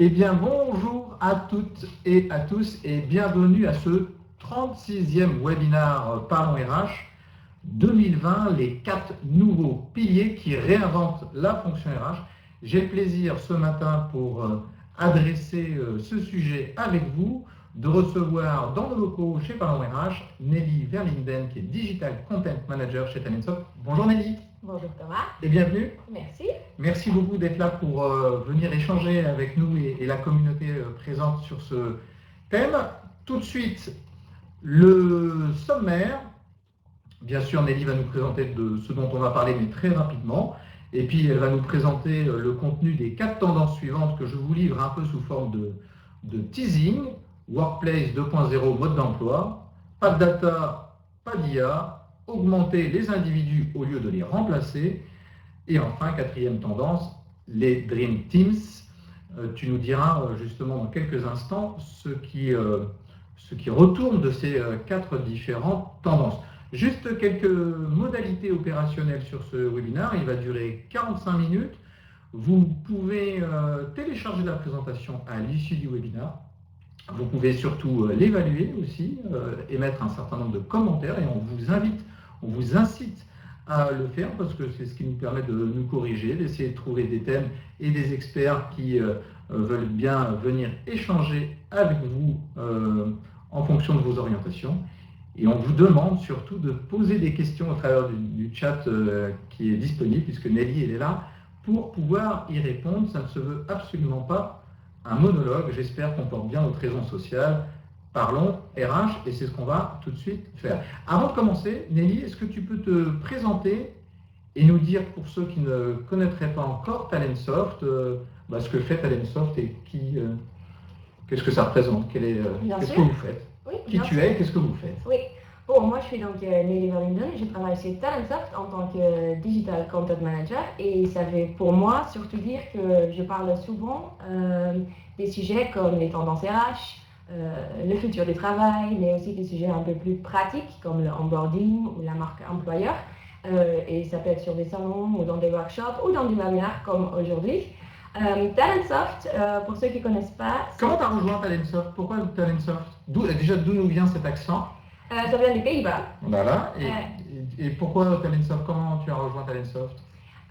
Eh bien, bonjour à toutes et à tous et bienvenue à ce 36e webinaire Parlons RH 2020, les 4 nouveaux piliers qui réinventent la fonction RH. J'ai le plaisir ce matin pour adresser ce sujet avec vous, de recevoir dans nos locaux chez Parlons RH Nelly Verlinden qui est Digital Content Manager chez Talentsoft. Bonjour Nelly. Bonjour Thomas. Et bienvenue. Merci. Merci beaucoup d'être là pour venir échanger avec nous et la communauté présente sur ce thème. Tout de suite, le sommaire. Bien sûr, Nelly va nous présenter de ce dont on va parler, mais très rapidement. Et puis, elle va nous présenter le contenu des 4 tendances suivantes que je vous livre un peu sous forme de teasing. Workplace 2.0, mode d'emploi. Pas de data, pas d'IA. Augmenter les individus au lieu de les remplacer. Et enfin, 4e tendance, les Dream Teams. Tu nous diras justement dans quelques instants ce qui retourne de ces 4 différentes tendances. Juste quelques modalités opérationnelles sur ce webinaire. Il va durer 45 minutes. Vous pouvez télécharger la présentation à l'issue du webinaire. Vous pouvez surtout l'évaluer aussi, émettre un certain nombre de commentaires et on vous incite à le faire parce que c'est ce qui nous permet de nous corriger, d'essayer de trouver des thèmes et des experts qui veulent bien venir échanger avec vous en fonction de vos orientations. Et on vous demande surtout de poser des questions au travers du chat qui est disponible, puisque Nelly elle est là pour pouvoir y répondre. Ça ne se veut absolument pas un monologue. J'espère qu'on porte bien notre raison sociale. Parlons RH et c'est ce qu'on va tout de suite faire. Avant de commencer, Nelly, est-ce que tu peux te présenter et nous dire, pour ceux qui ne connaîtraient pas encore Talentsoft, ce que fait Talentsoft et qu'est-ce que ça représente, qu'est-ce que vous faites, oui, qui tu es et qu'est-ce que vous faites. Oui, bon, moi je suis donc Nelly Verlinden, je travaille chez Talentsoft en tant que Digital Content Manager et ça veut pour moi surtout dire que je parle souvent des sujets comme les tendances RH, le futur du travail, mais aussi des sujets un peu plus pratiques comme le onboarding ou la marque employeur. Et ça peut être sur des salons ou dans des workshops ou dans des webinaires comme aujourd'hui. Talentsoft, pour ceux qui ne connaissent pas... Comment tu as rejoint Talentsoft? Pourquoi Talentsoft? Déjà, d'où nous vient cet accent? Ça vient des Pays-Bas. Voilà. Et pourquoi Talentsoft? Comment tu as rejoint Talentsoft?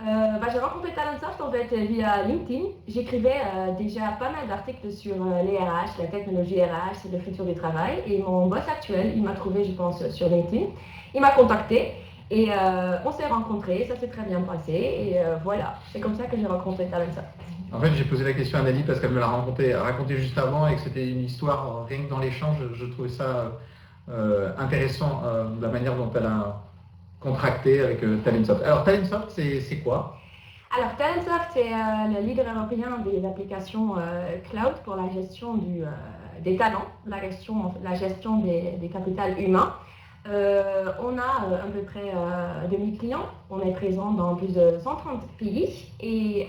J'ai rencontré Talentsoft en fait via LinkedIn. J'écrivais déjà pas mal d'articles sur les RH, la technologie RH, le futur du travail. Et mon boss actuel, il m'a trouvé, je pense, sur LinkedIn. Il m'a contacté et on s'est rencontrés. Ça s'est très bien passé. Et voilà, c'est comme ça que j'ai rencontré Talentsoft. En fait, j'ai posé la question à Nelly parce qu'elle me l'a raconté juste avant et que c'était une histoire, rien que dans l'échange, je trouvais ça intéressant, la manière dont elle a contracté avec Talentsoft. Alors, Talentsoft, c'est quoi? Alors, Talentsoft, c'est le leader européen des applications cloud pour la gestion des talents, la gestion des capitales humains. On a à peu près 2000 clients, on est présent dans plus de 130 pays et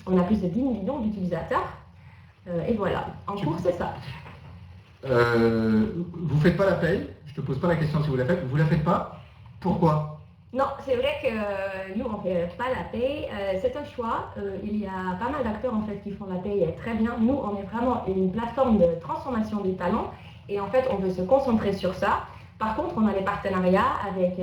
on a plus de 10 millions d'utilisateurs. Et voilà, en cours, c'est ça. Vous ne faites pas la paye, je ne te pose pas la question si vous la faites, vous ne la faites pas? Pourquoi? Non, c'est vrai que nous, on ne fait pas la paye. C'est un choix. Il y a pas mal d'acteurs en fait, qui font la paye très bien. Nous, on est vraiment une plateforme de transformation des talents et en fait, on veut se concentrer sur ça. Par contre, on a des partenariats avec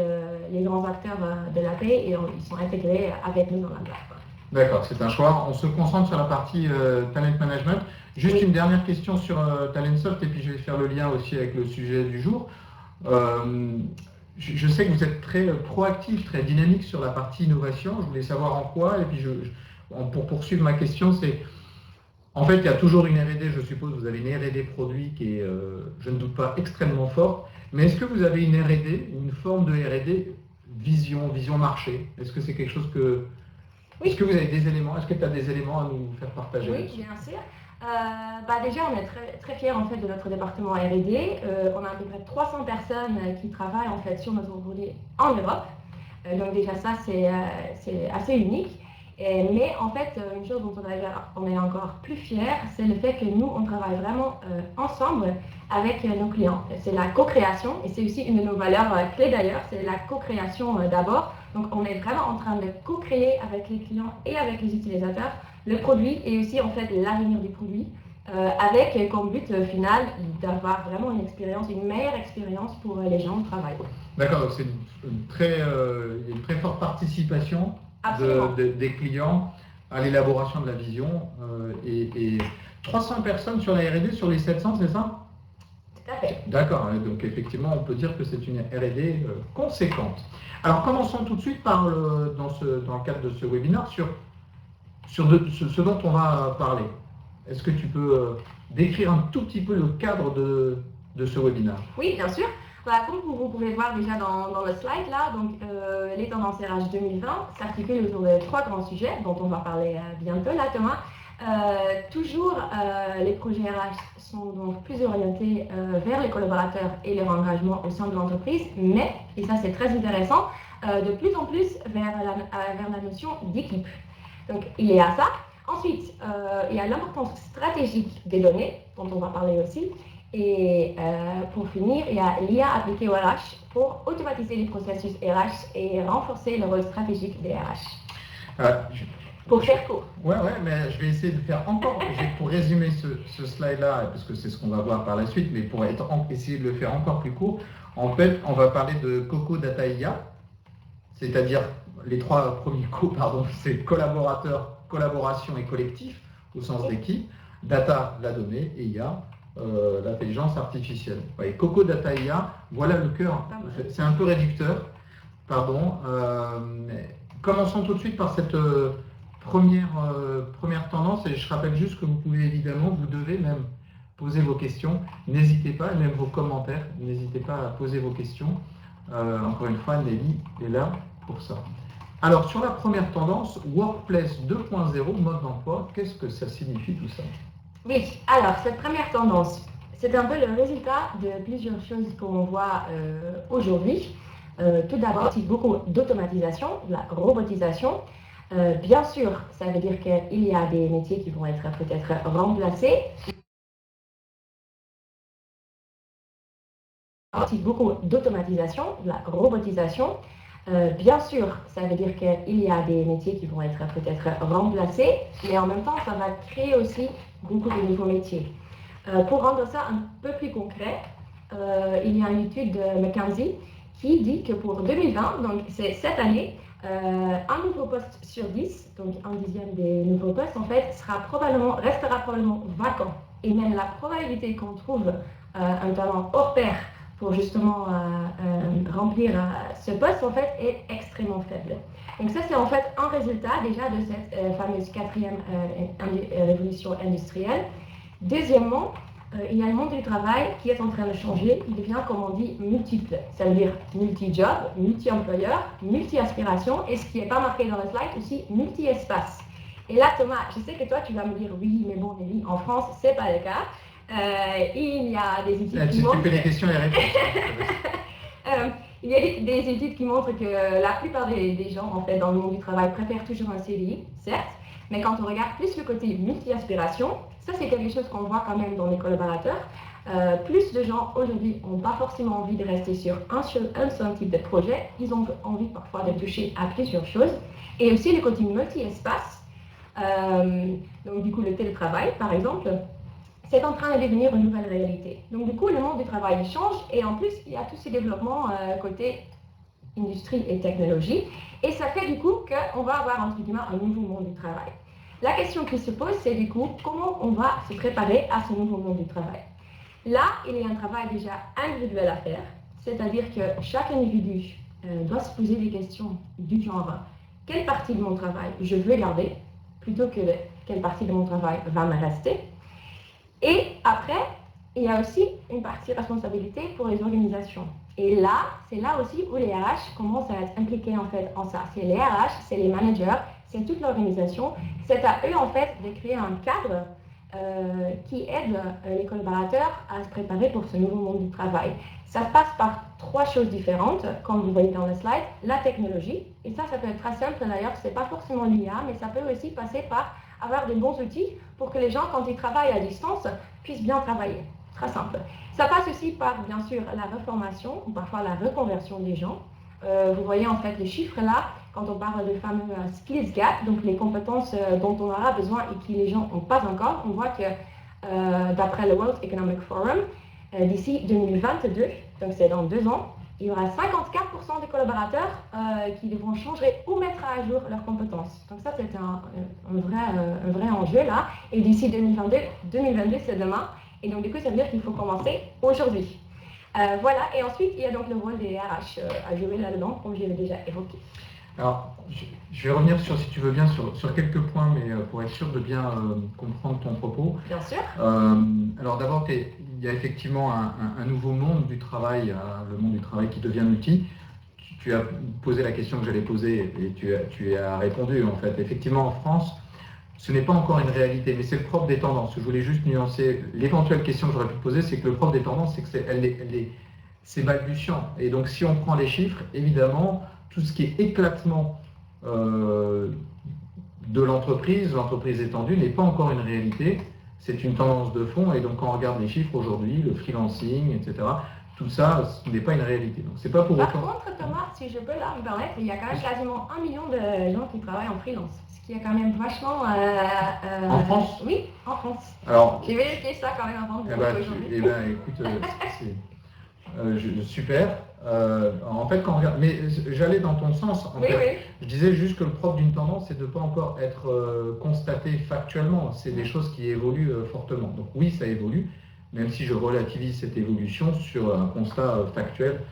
les grands acteurs de la paye et ils sont intégrés avec nous dans la plateforme. D'accord, c'est un choix. On se concentre sur la partie talent management. Juste une dernière question sur Talentsoft et puis je vais faire le lien aussi avec le sujet du jour. Je sais que vous êtes très proactif, très dynamique sur la partie innovation. Je voulais savoir en quoi. Et puis, pour poursuivre ma question, c'est... En fait, il y a toujours une R&D, je suppose. Vous avez une R&D produit qui est, je ne doute pas, extrêmement forte. Mais est-ce que vous avez une R&D, une forme de R&D, vision marché? Est-ce que c'est quelque chose que... Oui. Est-ce que vous avez des éléments? Est-ce que tu as des éléments à nous faire partager? Oui, bien sûr. Déjà, on est très, très fiers en fait, de notre département R&D. On a à peu près 300 personnes qui travaillent en fait, sur notre produit en Europe. Donc déjà ça, c'est assez unique. Mais en fait, une chose dont on est encore plus fiers, c'est le fait que nous, on travaille vraiment ensemble avec nos clients. C'est la co-création et c'est aussi une de nos valeurs clés d'ailleurs, c'est la co-création d'abord. Donc on est vraiment en train de co-créer avec les clients et avec les utilisateurs le produit et aussi en fait l'avenir du produit, avec comme but final d'avoir vraiment une meilleure expérience pour les gens au travail. D'accord, donc c'est il y a une très forte participation des clients à l'élaboration de la vision et 300 personnes sur la R&D sur les 700, c'est ça? Tout à fait. D'accord, donc effectivement on peut dire que c'est une R&D conséquente. Alors commençons tout de suite par dans le cadre de ce webinaire sur ce dont on va parler. Est-ce que tu peux décrire un tout petit peu le cadre de ce webinaire? Oui, bien sûr. Voilà, comme vous pouvez voir déjà dans le slide là, donc, les tendances RH 2020 s'articulent autour de 3 grands sujets dont on va parler bientôt là, Thomas. Toujours, les projets RH sont donc plus orientés vers les collaborateurs et leur engagement au sein de l'entreprise, mais, et ça c'est très intéressant, de plus en plus vers la notion d'équipe. Donc il y a ça. Ensuite, il y a l'importance stratégique des données, dont on va parler aussi. Et pour finir, il y a l'IA appliquée au RH pour automatiser les processus RH et renforcer le rôle stratégique des RH. Pour faire court. Ouais, mais je vais essayer de faire encore, pour résumer ce slide-là, parce que c'est ce qu'on va voir par la suite, mais pour essayer de le faire encore plus court, en fait, on va parler de Coco Data IA, c'est-à-dire les 3 premiers co, c'est collaborateur, collaboration et collectif, au sens d'équipe, data, la donnée, et IA, l'intelligence artificielle. Ouais, Coco Data IA, voilà le cœur. C'est un peu réducteur, pardon. Commençons tout de suite par cette première tendance, et je rappelle juste que vous pouvez évidemment, vous devez même poser vos questions. N'hésitez pas, et même vos commentaires, n'hésitez pas à poser vos questions. Encore une fois, Nelly est là pour ça. Alors, sur la première tendance, Workplace 2.0, mode d'emploi, qu'est-ce que ça signifie tout ça? Oui, alors cette première tendance, c'est un peu le résultat de plusieurs choses qu'on voit aujourd'hui. Tout d'abord, c'est beaucoup d'automatisation, de la robotisation. Bien sûr, ça veut dire qu'il y a des métiers qui vont être peut-être remplacés. C'est beaucoup d'automatisation, de la robotisation. Bien sûr, ça veut dire qu'il y a des métiers qui vont être peut-être remplacés, mais en même temps, ça va créer aussi beaucoup de nouveaux métiers. Pour rendre ça un peu plus concret, il y a une étude de McKinsey qui dit que pour 2020, donc c'est cette année, un nouveau poste sur 10, donc un dixième des nouveaux postes en fait, restera probablement vacant. Et même la probabilité qu'on trouve un talent hors pair pour justement remplir ce poste en fait est extrêmement faible. Donc ça c'est en fait un résultat déjà de cette fameuse 4e révolution industrielle. Deuxièmement, il y a le monde du travail qui est en train de changer, il devient comme on dit multiple, ça veut dire multi-job, multi-employeur, multi-aspiration et ce qui n'est pas marqué dans le slide aussi multi-espace. Et là Thomas, je sais que toi tu vas me dire oui mais bon Nelly, en France c'est pas le cas. Il y a des études qui montrent... Tu fais les questions et les réponses. Il y a des études qui montrent que la plupart des gens en fait, dans le monde du travail préfèrent toujours un CDI, certes, mais quand on regarde plus le côté multi-aspiration, ça c'est quelque chose qu'on voit quand même dans les collaborateurs. Plus de gens aujourd'hui n'ont pas forcément envie de rester sur un seul type de projet, ils ont envie parfois de toucher à plusieurs choses. Et aussi le côté multi-espace, donc du coup le télétravail par exemple, c'est en train de devenir une nouvelle réalité. Donc du coup, le monde du travail change et en plus, il y a tous ces développements côté industrie et technologie. Et ça fait du coup qu'on va avoir entre guillemets un nouveau monde du travail. La question qui se pose, c'est du coup, comment on va se préparer à ce nouveau monde du travail? Là, il y a un travail déjà individuel à faire, c'est-à-dire que chaque individu doit se poser des questions du genre, quelle partie de mon travail je veux garder, plutôt que quelle partie de mon travail va me rester. Et après, il y a aussi une partie responsabilité pour les organisations. Et là, c'est là aussi où les RH commencent à être impliqués en fait en ça. C'est les RH, c'est les managers, c'est toute l'organisation. C'est à eux en fait de créer un cadre qui aide les collaborateurs à se préparer pour ce nouveau monde du travail. Ça passe par 3 choses différentes, comme vous voyez dans le slide. La technologie, et ça peut être très simple d'ailleurs, c'est pas forcément l'IA, mais ça peut aussi passer par avoir des bons outils pour que les gens, quand ils travaillent à distance, puissent bien travailler. Très simple. Ça passe aussi par, bien sûr, la reformation ou parfois la reconversion des gens. Vous voyez en fait les chiffres là. quand on parle du fameux skills gap, donc les compétences dont on aura besoin et que les gens n'ont pas encore. On voit que d'après le World Economic Forum, d'ici 2022, donc c'est dans 2 ans, il y aura 54% des collaborateurs qui devront changer ou mettre à jour leurs compétences. Donc ça, c'est un vrai enjeu là. Et d'ici 2022, c'est demain. Et donc du coup, ça veut dire qu'il faut commencer aujourd'hui. Voilà, et ensuite, il y a donc le rôle des RH à jouer là-dedans, comme je l'ai déjà évoqué. Alors, je vais revenir sur, si tu veux bien, sur quelques points, mais pour être sûr de bien comprendre ton propos. Bien sûr. Alors d'abord, il y a effectivement un nouveau monde du travail, le monde du travail qui devient multi. Tu as posé la question que j'allais poser et tu as répondu en fait. Effectivement, en France, ce n'est pas encore une réalité, mais c'est le propre des tendances. Je voulais juste nuancer. L'éventuelle question que j'aurais pu poser, c'est que le propre des tendances, c'est que c'est balbutiant. Et donc, si on prend les chiffres, évidemment, tout ce qui est éclatement de l'entreprise étendue n'est pas encore une réalité. C'est une tendance de fond. Et donc, quand on regarde les chiffres aujourd'hui, le freelancing, etc., tout ça, ce n'est pas une réalité. Donc, c'est pas pour autant. Par contre, Thomas, si je peux là me permettre, il y a quand même quasiment 1 million de gens qui travaillent en freelance. Ce qui est quand même vachement. En France ? Oui, en France. Alors, j'ai vérifié ça quand même avant de aujourd'hui. Écoute, super. En fait, quand on regarde, mais j'allais dans ton sens. Oui. Je disais juste que le propre d'une tendance, c'est de ne pas encore être constaté factuellement. C'est des choses qui évoluent fortement. Donc oui, ça évolue, même si je relativise cette évolution sur un constat factuel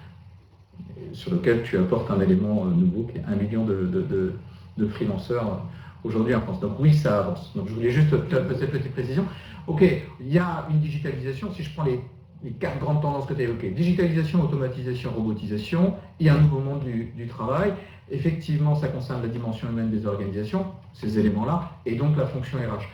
sur lequel tu apportes un élément nouveau qui est 1 million de freelanceurs aujourd'hui en France. Donc oui, ça avance. Donc je voulais juste faire cette petite précision. Ok, il y a une digitalisation. Si je prends les 4 grandes tendances que tu as évoquées, digitalisation, automatisation, robotisation, il y a un nouveau monde du travail. Effectivement, ça concerne la dimension humaine des organisations, ces éléments-là, et donc la fonction RH.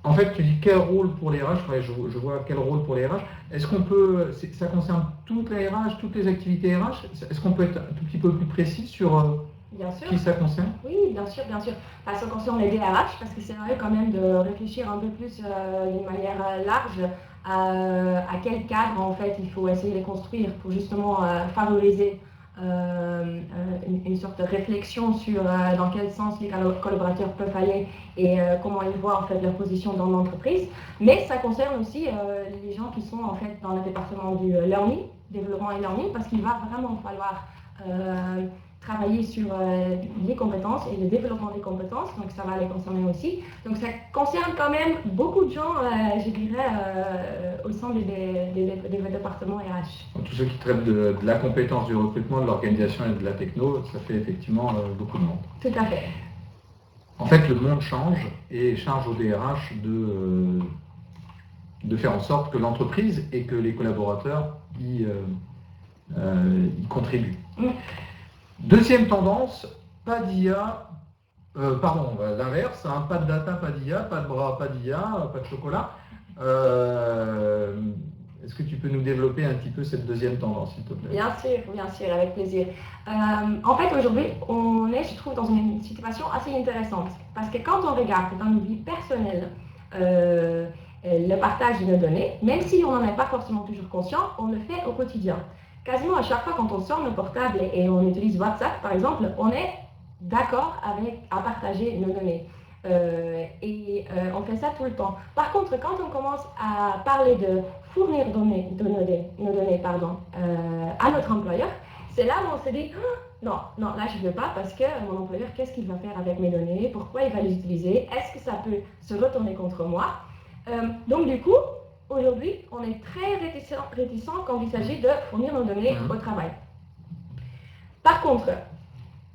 En fait, tu dis quel rôle pour les RH, je vois quel rôle pour les RH. Est-ce qu'on peut, ça concerne toutes les RH, toutes les activités RH? Est-ce qu'on peut être un tout petit peu plus précis sur qui ça concerne? Oui, bien sûr. Ça concerne les DRH, parce que c'est vrai quand même de réfléchir un peu plus d'une manière large à quel cadre en fait il faut essayer de construire pour justement favoriser une sorte de réflexion sur dans quel sens les collaborateurs peuvent aller et comment ils voient en fait leur position dans l'entreprise. Mais ça concerne aussi les gens qui sont en fait dans le département du learning, développement et learning, parce qu'il va vraiment falloir travailler sur les compétences et le développement des compétences, donc ça va les concerner aussi. Donc ça concerne quand même beaucoup de gens, je dirais, au sein des départements RH. Donc, tous ceux qui traitent de la compétence du recrutement, de l'organisation et de la techno, ça fait effectivement beaucoup de monde. Tout à fait. En fait, le monde change et charge au DRH de faire en sorte que l'entreprise et que les collaborateurs y contribuent. Deuxième tendance, pas d'IA, l'inverse, hein, pas de data, pas d'IA, pas de bras, pas d'IA, pas de chocolat. Est-ce que tu peux nous développer un petit peu cette deuxième tendance, s'il te plaît? Bien sûr, avec plaisir. En fait, aujourd'hui, on est, je trouve, dans une situation assez intéressante. Parce que quand on regarde dans nos vies personnelles le partage de nos données, même si on n'en est pas forcément toujours conscient, on le fait au quotidien. Quasiment à chaque fois quand on sort nos portables et on utilise WhatsApp, par exemple, on est d'accord à partager nos données. On fait ça tout le temps. Par contre, quand on commence à parler de fournir nos données à notre employeur, c'est là où on se dit non, là je ne veux pas parce que mon employeur, qu'est-ce qu'il va faire avec mes données? Pourquoi il va les utiliser? Est-ce que ça peut se retourner contre moi? Donc du coup, aujourd'hui, on est très réticent quand il s'agit de fournir nos données au travail. Par contre,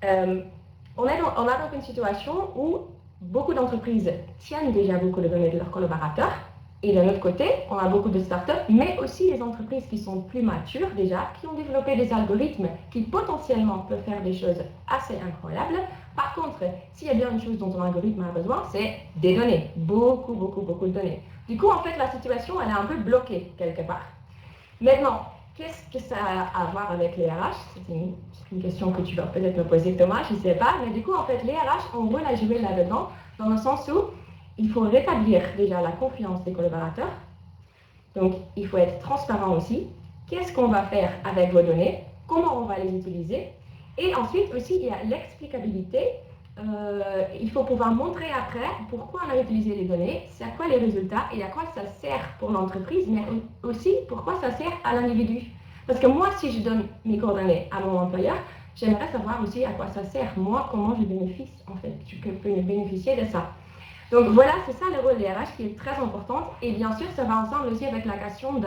on a donc une situation où beaucoup d'entreprises tiennent déjà beaucoup de données de leurs collaborateurs. Et d'un autre côté, on a beaucoup de startups, mais aussi des entreprises qui sont plus matures déjà, qui ont développé des algorithmes qui potentiellement peuvent faire des choses assez incroyables. Par contre, s'il y a bien une chose dont un algorithme a besoin, c'est des données. Beaucoup de données. Du coup, en fait, la situation, elle est un peu bloquée quelque part. Maintenant, qu'est-ce que ça a à voir avec les RH? C'est une question que tu vas peut-être me poser, Thomas, je ne sais pas. Mais du coup, en fait, les RH ont un rôle à jouer là-dedans, dans le sens où il faut rétablir déjà la confiance des collaborateurs. Donc, il faut être transparent aussi. Qu'est-ce qu'on va faire avec vos données? Comment on va les utiliser? Et ensuite aussi, il y a l'explicabilité. Il faut pouvoir montrer après pourquoi on a utilisé les données, c'est à quoi les résultats et à quoi ça sert pour l'entreprise, mais aussi pourquoi ça sert à l'individu. Parce que moi, si je donne mes coordonnées à mon employeur, j'aimerais savoir aussi à quoi ça sert, moi, comment je bénéficie, en fait, je peux bénéficier de ça. Donc voilà, c'est ça le rôle des RH qui est très importante. Et bien sûr, ça va ensemble aussi avec la question de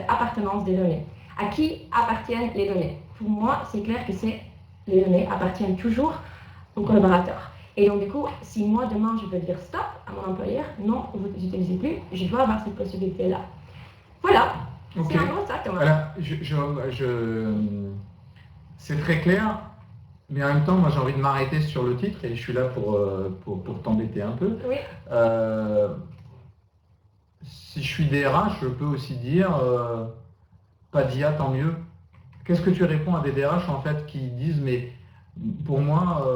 l'appartenance des données. À qui appartiennent les données? Pour moi, c'est clair que les données appartiennent toujours aux collaborateurs. Et donc du coup, si moi demain je veux dire stop à mon employeur, non, vous n'utilisez plus, je dois avoir cette possibilité-là. Voilà, Ok. c'est un gros ça, Thomas. Voilà, c'est très clair. Mais en même temps, moi j'ai envie de m'arrêter sur le titre et je suis là pour t'embêter un peu. Oui. Si je suis DRH, je peux aussi dire pas d'IA, tant mieux. Qu'est-ce que tu réponds à des DRH en fait qui disent mais pour moi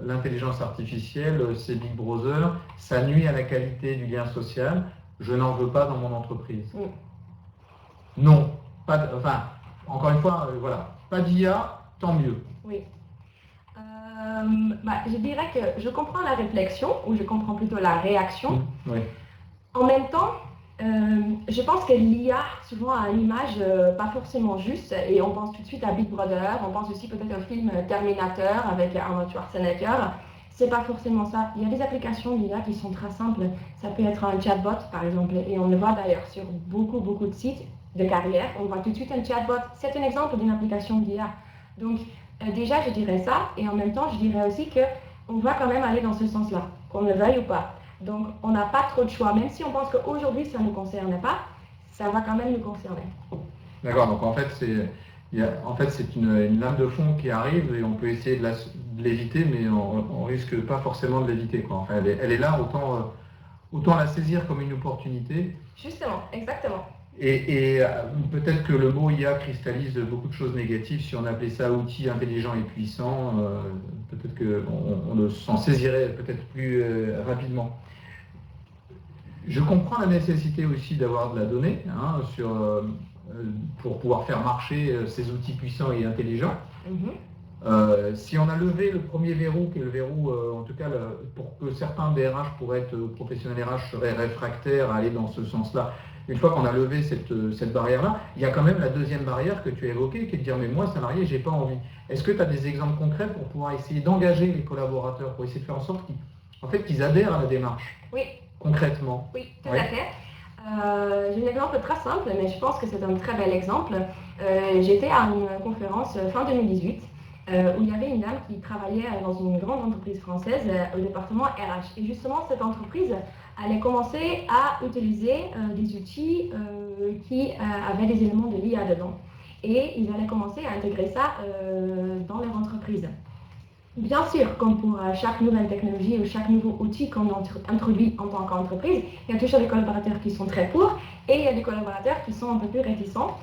l'intelligence artificielle c'est Big Brother, ça nuit à la qualité du lien social, je n'en veux pas dans mon entreprise. Non, enfin encore une fois voilà, pas d'IA, tant mieux. Oui. Je dirais que je comprends la réflexion, ou je comprends plutôt la réaction. Oui. En même temps, je pense que l'IA souvent a une image pas forcément juste, et on pense tout de suite à Big Brother, on pense aussi peut-être au film Terminator avec Arnold Schwarzenegger. C'est pas forcément ça. Il y a des applications d'IA qui sont très simples. Ça peut être un chatbot par exemple, et on le voit d'ailleurs sur beaucoup de sites de carrière. On voit tout de suite un chatbot. C'est un exemple d'une application d'IA. Donc déjà, je dirais ça, et en même temps, je dirais aussi qu'on va quand même aller dans ce sens-là, qu'on le veuille ou pas. Donc, on n'a pas trop de choix, même si on pense qu'aujourd'hui, ça ne nous concerne pas, ça va quand même nous concerner. D'accord, donc en fait, c'est une lame de fond qui arrive et on peut essayer de l'éviter, mais on risque pas forcément de l'éviter. Enfin, elle est là, autant la saisir comme une opportunité. Justement, exactement. Et peut-être que le mot IA cristallise beaucoup de choses négatives. Si on appelait ça outil intelligent et puissant, peut-être qu'on s'en saisirait peut-être plus rapidement. Je comprends la nécessité aussi d'avoir de la donnée pour pouvoir faire marcher ces outils puissants et intelligents. Si on a levé le premier verrou, qui est le verrou, en tout cas, pour que certains DRH pourraient être professionnels RH seraient réfractaires à aller dans ce sens-là, une fois qu'on a levé cette barrière-là, il y a quand même la deuxième barrière que tu as évoquée, qui est de dire mais moi, salarié, j'ai pas envie. Est-ce que tu as des exemples concrets pour pouvoir essayer d'engager les collaborateurs, pour essayer de faire en sorte qu'ils adhèrent à la démarche? Oui. Concrètement. Oui, tout à fait. J'ai un exemple très simple, mais je pense que c'est un très bel exemple. J'étais à une conférence fin 2018 où il y avait une dame qui travaillait dans une grande entreprise française au département RH. Et justement, cette entreprise allait commencer à utiliser des outils qui avaient des éléments de l'IA dedans. Et ils allaient commencer à intégrer ça dans leur entreprise. Bien sûr, comme pour chaque nouvelle technologie ou chaque nouveau outil qu'on introduit en tant qu'entreprise, il y a toujours des collaborateurs qui sont très pour et il y a des collaborateurs qui sont un peu plus réticents.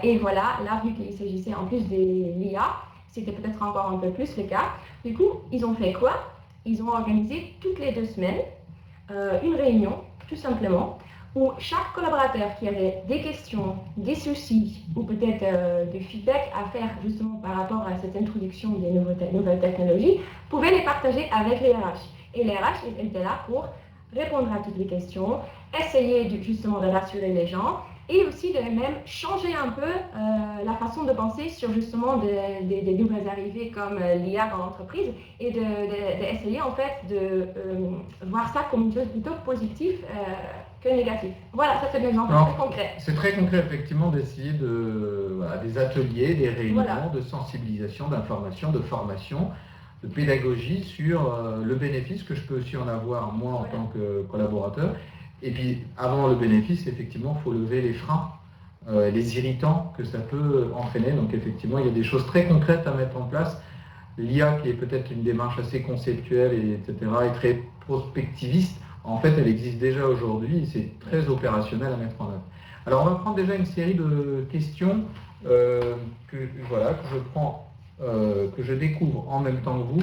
Et voilà, là, vu qu'il s'agissait en plus de l'IA, c'était peut-être encore un peu plus le cas. Du coup, ils ont fait quoi? Ils ont organisé toutes les 2 semaines une réunion, tout simplement, où chaque collaborateur qui avait des questions, des soucis ou peut-être des feedbacks à faire justement par rapport à cette introduction des nouvelles technologies pouvait les partager avec les RH. Et les RH étaient là pour répondre à toutes les questions, essayer justement de rassurer les gens et aussi de même changer un peu la façon de penser sur justement des nouvelles arrivées comme l'IA dans l'entreprise et d'essayer en fait de voir ça comme une chose plutôt positive que négative. Voilà, ça c'est un exemple très concret. C'est très concret effectivement d'essayer des ateliers, des réunions de sensibilisation, d'information, de formation, de pédagogie sur le bénéfice que je peux aussi en avoir moi en tant que collaborateur. Et puis, avant le bénéfice, effectivement, il faut lever les freins, les irritants que ça peut entraîner. Donc, effectivement, il y a des choses très concrètes à mettre en place. L'IA, qui est peut-être une démarche assez conceptuelle, etc., et très prospectiviste, en fait, elle existe déjà aujourd'hui et c'est très opérationnel à mettre en œuvre. Alors, on va prendre déjà une série de questions que je découvre en même temps que vous,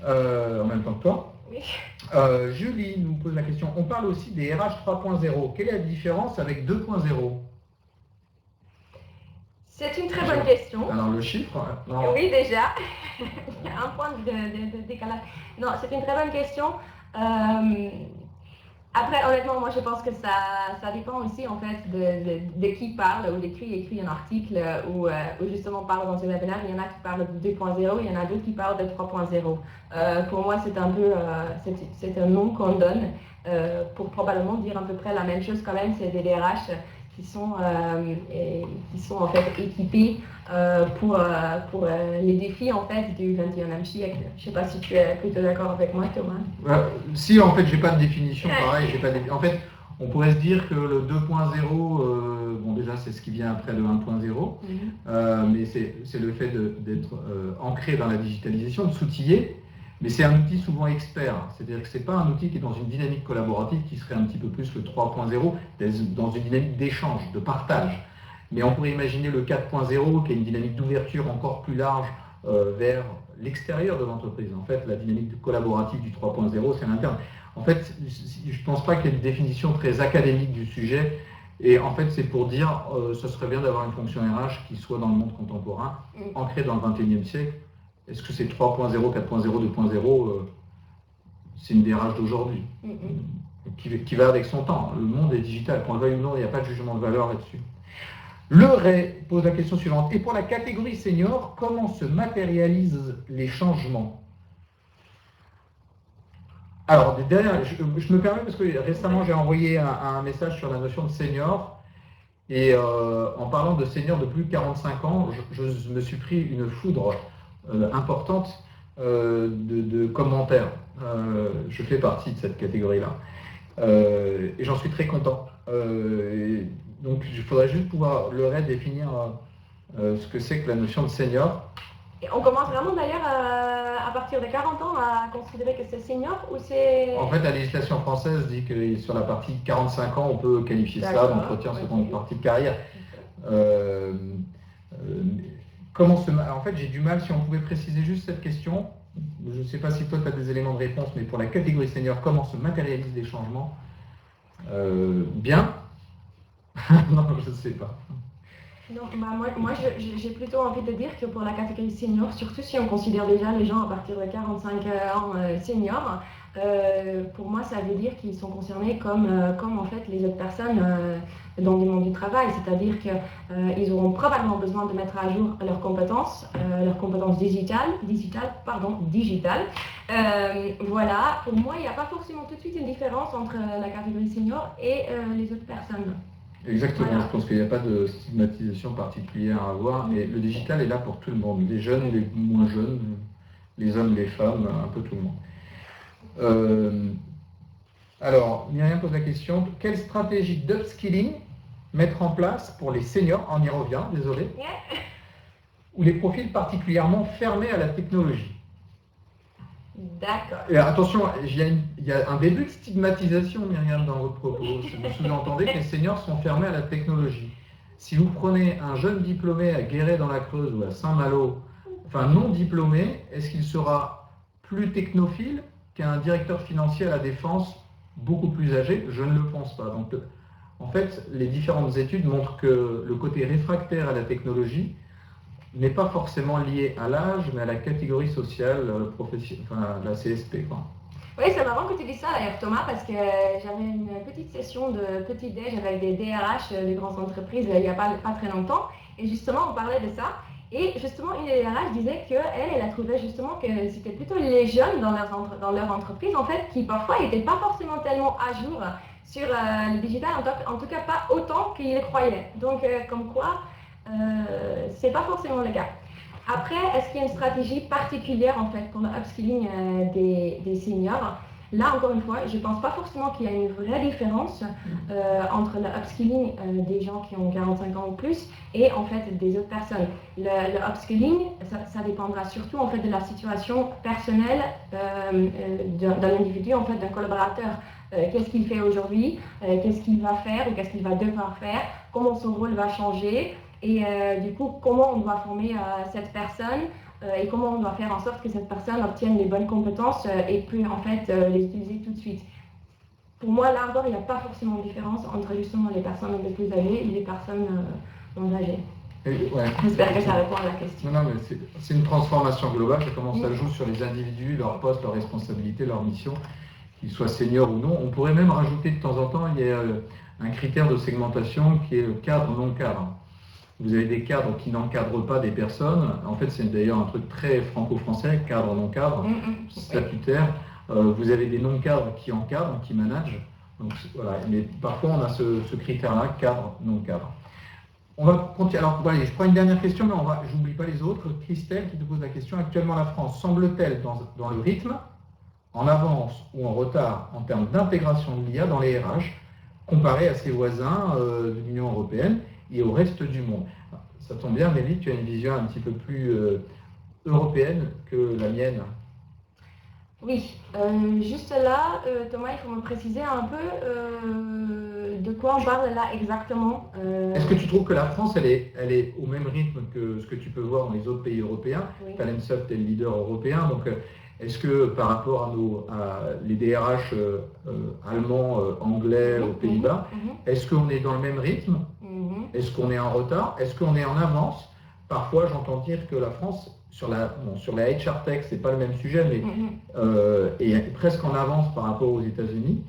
en même temps que toi. Oui. Julie nous pose la question, on parle aussi des RH 3.0. Quelle est la différence avec 2.0? C'est une très bonne question. Alors le chiffre, non. Oui, déjà. Il y a un point de décalage. Non, c'est une très bonne question. Après, honnêtement, moi je pense que ça dépend aussi en fait de qui parle ou de qui écrit un article ou justement parle dans ce webinaire. Il y en a qui parlent de 2.0, il y en a d'autres qui parlent de 3.0. Pour moi, c'est un peu c'est un nom qu'on donne pour probablement dire à peu près la même chose quand même. C'est des DRH qui sont en fait équipés pour les défis en fait du 21e siècle. Je ne sais pas si tu es plutôt d'accord avec moi, Thomas. Si, en fait, j'ai pas de définition pareil. En fait, on pourrait se dire que le 2.0, bon déjà c'est ce qui vient après le 1.0, mais c'est le fait d'être ancré dans la digitalisation, de s'outiller. Mais c'est un outil souvent expert, c'est-à-dire que ce n'est pas un outil qui est dans une dynamique collaborative qui serait un petit peu plus le 3.0, dans une dynamique d'échange, de partage. Mais on pourrait imaginer le 4.0 qui est une dynamique d'ouverture encore plus large vers l'extérieur de l'entreprise. En fait, la dynamique collaborative du 3.0, c'est l'interne. En fait, je ne pense pas qu'il y ait une définition très académique du sujet. Et en fait, c'est pour dire ce serait bien d'avoir une fonction RH qui soit dans le monde contemporain, ancrée dans le 21e siècle. Est-ce que c'est 3.0, 4.0, 2.0 c'est une DRH d'aujourd'hui, qui va avec son temps. Le monde est digital, qu'on le veuille ou non, il n'y a pas de jugement de valeur là-dessus. Le Ray pose la question suivante. Et pour la catégorie senior, comment se matérialisent les changements? Alors, derrière, je me permets parce que récemment, j'ai envoyé un message sur la notion de senior. Et en parlant de senior de plus de 45 ans, je me suis pris une foudre importante de commentaires. Je fais partie de cette catégorie-là. Et j'en suis très content. Donc il faudrait juste pouvoir le redéfinir ce que c'est que la notion de senior. Et on commence vraiment d'ailleurs à partir de 40 ans à considérer que c'est senior ou c'est... En fait, la législation française dit que sur la partie 45 ans, on peut qualifier ça d'entretien seconde partie de carrière. En fait, j'ai du mal, si on pouvait préciser juste cette question, je ne sais pas si toi tu as des éléments de réponse, mais pour la catégorie senior, comment se matérialisent les changements? Bien. Non, je ne sais pas. Non, moi j'ai plutôt envie de dire que pour la catégorie senior, surtout si on considère déjà les gens à partir de 45 ans seniors, pour moi ça veut dire qu'ils sont concernés comme en fait les autres personnes dans le monde du travail, c'est-à-dire qu'ils auront probablement besoin de mettre à jour leurs compétences digitales. Voilà, pour moi il n'y a pas forcément tout de suite une différence entre la catégorie senior et les autres personnes. Exactement, voilà. Je pense qu'il n'y a pas de stigmatisation particulière à avoir, mais le digital est là pour tout le monde, les jeunes, les moins jeunes, les hommes, les femmes, un peu tout le monde. Alors, Myriam pose la question, quelle stratégie d'upskilling mettre en place pour les seniors, on y revient, désolé, ou les profils particulièrement fermés à la technologie? D'accord. Et attention, il y a un début de stigmatisation, Myriam, dans votre propos. Vous sous-entendez que les seniors sont fermés à la technologie. Si vous prenez un jeune diplômé à Guéret dans la Creuse ou à Saint-Malo, enfin non diplômé, est-ce qu'il sera plus technophile qu'un directeur financier à la Défense beaucoup plus âgé? Je ne le pense pas. Donc, en fait, les différentes études montrent que le côté réfractaire à la technologie n'est pas forcément lié à l'âge, mais à la catégorie sociale, la CSP. Quoi. Oui, c'est marrant que tu dises ça d'ailleurs, Thomas, parce que j'avais une petite session de petit déj avec des DRH de grandes entreprises il n'y a pas très longtemps, et justement, on parlait de ça. Et justement, une des DRH disait qu'elle a trouvé justement que c'était plutôt les jeunes dans leur entreprise, en fait, qui parfois n'étaient pas forcément tellement à jour sur le digital, en tout cas pas autant qu'ils le croyaient. Donc, comme quoi, c'est pas forcément le cas. Après, est-ce qu'il y a une stratégie particulière en fait pour le upskilling des seniors? Là, encore une fois, je ne pense pas forcément qu'il y a une vraie différence entre le upskilling des gens qui ont 45 ans ou plus et en fait des autres personnes. Le upskilling, ça dépendra surtout en fait de la situation personnelle d'un individu, en fait d'un collaborateur. Qu'est-ce qu'il fait aujourd'hui, qu'est-ce qu'il va faire ou qu'est-ce qu'il va devoir faire, comment son rôle va changer. Et du coup, comment on doit former cette personne et comment on doit faire en sorte que cette personne obtienne les bonnes compétences et puis en fait les utiliser tout de suite. Pour moi, là encore, il n'y a pas forcément de différence entre justement les personnes un peu plus âgées et les personnes non âgées. J'espère que ça répond à la question. Non, mais c'est une transformation globale. Ça commence à jouer sur les individus, leur poste, leur responsabilité, leur mission, qu'ils soient seniors ou non. On pourrait même rajouter de temps en temps, il y a un critère de segmentation qui est le cadre non cadre. Vous avez des cadres qui n'encadrent pas des personnes. En fait, c'est d'ailleurs un truc très franco-français, cadre non cadre, statutaire. Vous avez des non-cadres qui encadrent, qui managent. Donc, voilà. Mais parfois, on a ce critère-là, cadre non cadre. On va continuer. Alors, voilà, je prends une dernière question, mais j'oublie pas les autres. Christelle qui te pose la question. Actuellement, la France semble-t-elle dans le rythme, en avance ou en retard en termes d'intégration de l'IA dans les RH, comparé à ses voisins de l'Union européenne et au reste du monde? Ça tombe bien, Nelly, tu as une vision un petit peu plus européenne que la mienne. Oui, juste là, Thomas, il faut me préciser un peu de quoi on parle là exactement. Est-ce que tu trouves que la France, elle est au même rythme que ce que tu peux voir dans les autres pays européens? Oui. Talentsoft est le leader européen, donc est-ce que par rapport à les DRH allemands, anglais aux Pays-Bas, est-ce qu'on est dans le même rythme? Est-ce qu'on est en retard? Est-ce qu'on est en avance? Parfois, j'entends dire que la France, sur la HR Tech, c'est pas le même sujet, mais est presque en avance par rapport aux États-Unis.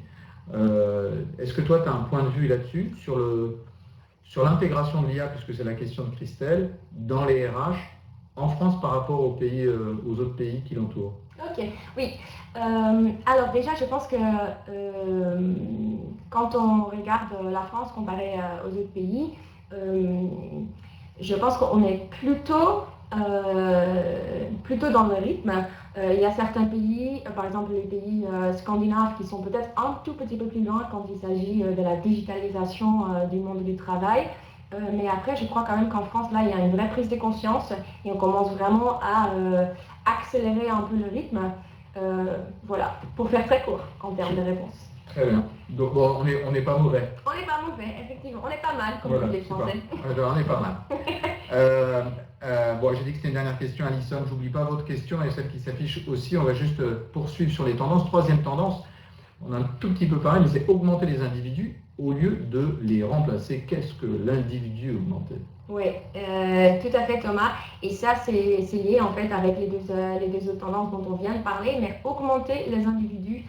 Est-ce que toi, tu as un point de vue là-dessus, sur l'intégration de l'IA, puisque c'est la question de Christelle, dans les RH, en France par rapport aux autres pays qui l'entourent? Ok, oui. Alors déjà, je pense que quand on regarde la France comparée aux autres pays, je pense qu'on est plutôt dans le rythme. Il y a certains pays, par exemple les pays scandinaves, qui sont peut-être un tout petit peu plus loin quand il s'agit de la digitalisation du monde du travail. Mais après, je crois quand même qu'en France, là, il y a une vraie prise de conscience et on commence vraiment à accélérer un peu le rythme. Voilà, pour faire très court en termes de réponse. Très bien. Donc bon, on n'est pas mauvais. On n'est pas mauvais, effectivement. On est pas mal, comme Voilà, disent les Français. On est pas mal. Bon, j'ai dit que c'était une dernière question, Alison. J'oublie pas votre question et celle qui s'affiche aussi. On va juste poursuivre sur les tendances. Troisième tendance, on a un tout petit peu parlé, mais c'est augmenter les individus au lieu de les remplacer. Qu'est-ce que l'individu augmenté? Oui, tout à fait, Thomas. Et ça, c'est lié en fait avec les deux autres tendances dont on vient de parler, mais augmenter les individus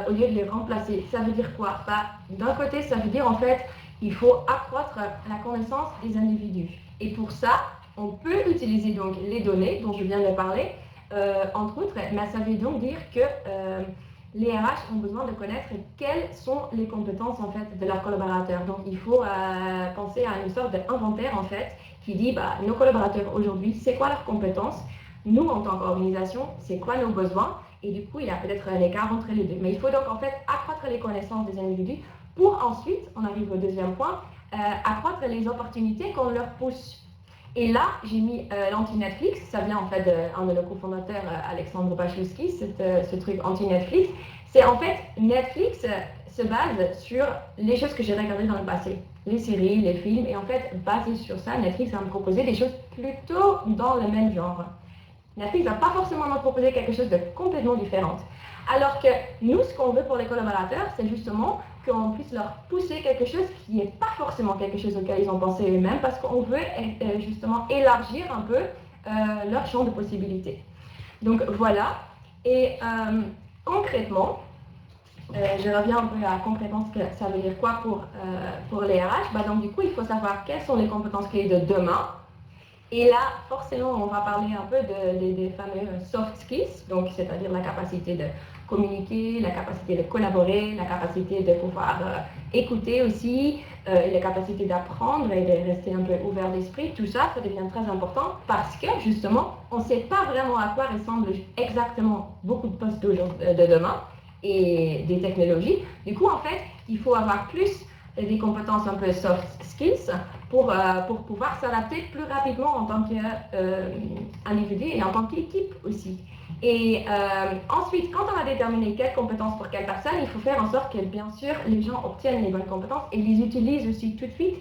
au lieu de les remplacer. Ça veut dire quoi? D'un côté, ça veut dire en fait il faut accroître la connaissance des individus. Et pour ça, on peut utiliser donc les données dont je viens de parler, entre autres, mais ça veut donc dire que les RH ont besoin de connaître quelles sont les compétences en fait de leurs collaborateurs. Donc il faut penser à une sorte d'inventaire en fait qui dit nos collaborateurs aujourd'hui, c'est quoi leurs compétences? Nous en tant qu'organisation, c'est quoi nos besoins? Et du coup, il y a peut-être un écart entre les deux. Mais il faut donc en fait accroître les connaissances des individus pour ensuite, on arrive au deuxième point, accroître les opportunités qu'on leur pousse. Et là, j'ai mis l'anti-Netflix, ça vient en fait d'un de nos cofondateurs, Alexandre Pachowski, ce truc anti-Netflix. C'est en fait, Netflix se base sur les choses que j'ai regardées dans le passé, les séries, les films, et en fait, basé sur ça, Netflix va me proposer des choses plutôt dans le même genre. Netflix ne va pas forcément nous proposer quelque chose de complètement différent. Alors que nous, ce qu'on veut pour les collaborateurs, c'est justement qu'on puisse leur pousser quelque chose qui n'est pas forcément quelque chose auquel ils ont pensé eux-mêmes, parce qu'on veut justement élargir un peu leur champ de possibilités. Donc voilà, et concrètement, je reviens un peu à concrètement ce que ça veut dire quoi pour les RH. Donc du coup, il faut savoir quelles sont les compétences clés de demain. Et là, forcément, on va parler un peu des fameux soft skills, donc c'est-à-dire la capacité de communiquer, la capacité de collaborer, la capacité de pouvoir écouter aussi, la capacité d'apprendre et de rester un peu ouvert d'esprit. Tout ça, ça devient très important parce que justement, on ne sait pas vraiment à quoi ressemblent exactement beaucoup de postes de demain et des technologies. Du coup, en fait, il faut avoir plus des compétences un peu soft skills pour pouvoir s'adapter plus rapidement en tant qu'individu et en tant qu'équipe aussi. Et ensuite, quand on a déterminé quelles compétences pour quelle personne, il faut faire en sorte que, bien sûr, les gens obtiennent les bonnes compétences et les utilisent aussi tout de suite